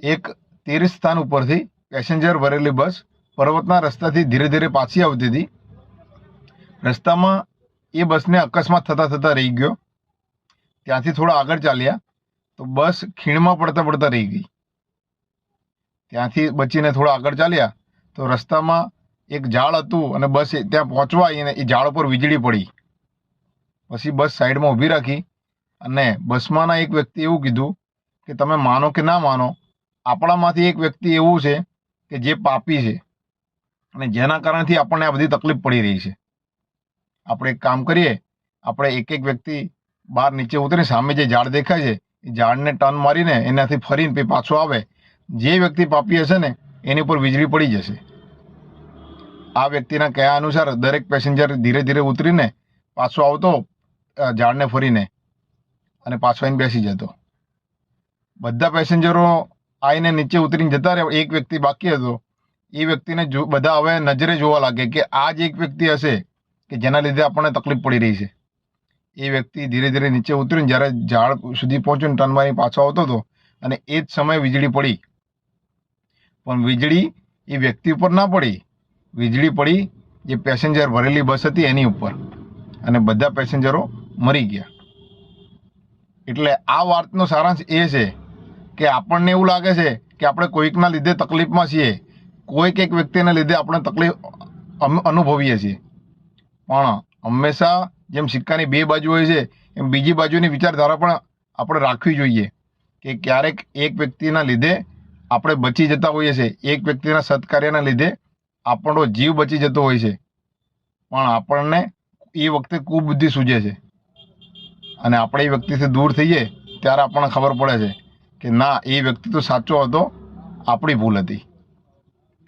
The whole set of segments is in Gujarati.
એક તીર્થ સ્થાન ઉપરથી પેસેન્જર ભરેલી બસ પર્વતના રસ્તાથી ધીરે ધીરે પાછી આવતી હતી. રસ્તામાં એ બસને અકસ્માત થતાં રહી ગયો. ત્યાંથી થોડા આગળ ચાલ્યા તો બસ ખીણમાં પડતા પડતા રહી ગઈ. ત્યાંથી બચીને થોડા આગળ ચાલ્યા તો રસ્તામાં એક ઝાડ હતું અને બસ ત્યાં પહોંચવા આવીને એ ઝાડ ઉપર વીજળી પડી. પછી બસ સાઈડમાં ઊભી રાખી અને બસમાંના એક વ્યક્તિ એવું કીધું કે તમે માનો કે ના માનો, આપણામાંથી એક વ્યક્તિ એવું છે કે જે પાપી છે અને જેના કારણથી આપણને આ બધી તકલીફ પડી રહી છે. આપણે એક કામ કરીએ, આપણે એક એક વ્યક્તિ બહાર નીચે ઉતરી સામે જે ઝાડ દેખાય છે એ ઝાડને ટર્ન મારીને એનાથી ફરીને પછી પાછો આવે. જે વ્યક્તિ પાપી હશે ને એની ઉપર વીજળી પડી જશે. આ વ્યક્તિના કહ્યા અનુસાર દરેક પેસેન્જર ધીરે ધીરે ઉતરીને પાછો આવતો ઝાડને ફરીને અને પાછો આવીને બેસી જતો. બધા પેસેન્જરો આવીને નીચે ઉતરીને જતા રહ્યા. એક વ્યક્તિ બાકી હતો. એ વ્યક્તિને બધા હવે નજરે જોવા લાગે કે આ જ એક વ્યક્તિ હશે કે જેના લીધે આપણને તકલીફ પડી રહી છે. એ વ્યક્તિ ધીરે ધીરે નીચે ઉતરીને જ્યારે ઝાડ સુધી પહોંચ્યો ને ટર્ન મારી પાછો આવતો હતો અને એ જ સમયે વીજળી પડી. પણ વીજળી એ વ્યક્તિ ઉપર ના પડી, વીજળી પડી જે પેસેન્જર ભરેલી બસ હતી એની ઉપર અને બધા પેસેન્જરો મરી ગયા. એટલે આ વાતનો સારાંશ એ છે કે આપણને એવું લાગે છે કે આપણે કોઈકના લીધે તકલીફમાં છીએ, કોઈક એક વ્યક્તિના લીધે આપણે તકલીફ અનુભવીએ છીએ. પણ હંમેશા જેમ સિક્કાની બે બાજુ હોય છે એમ બીજી બાજુની વિચારધારા પણ આપણે રાખવી જોઈએ કે ક્યારેક એક વ્યક્તિના લીધે આપણે બચી જતા હોઈએ છીએ, એક વ્યક્તિના સત્કાર્યના લીધે આપણો જીવ બચી જતો હોય છે. પણ આપણને એ વખતે કુબુદ્ધિ સૂજે છે અને આપણે એ વ્યક્તિથી દૂર થઈએ ત્યારે આપણને ખબર પડે છે કે ના, એ વ્યક્તિ તો સાચો હતો, આપણી ભૂલ હતી.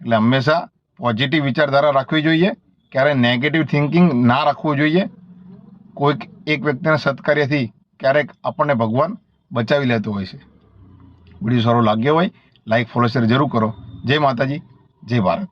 એટલે હંમેશા પોઝિટિવ વિચારધારા રાખવી જોઈએ, ક્યારેય નેગેટિવ થિંકિંગ ના રાખવું જોઈએ. કોઈક એક વ્યક્તિના સત્કાર્યથી ક્યારેક આપણને ભગવાન બચાવી લેતો હોય છે. વિડીયો સારો લાગ્યો હોય લાઈક, ફોલો, શેર જરૂર કરો. જય માતાજી, જય ભારત.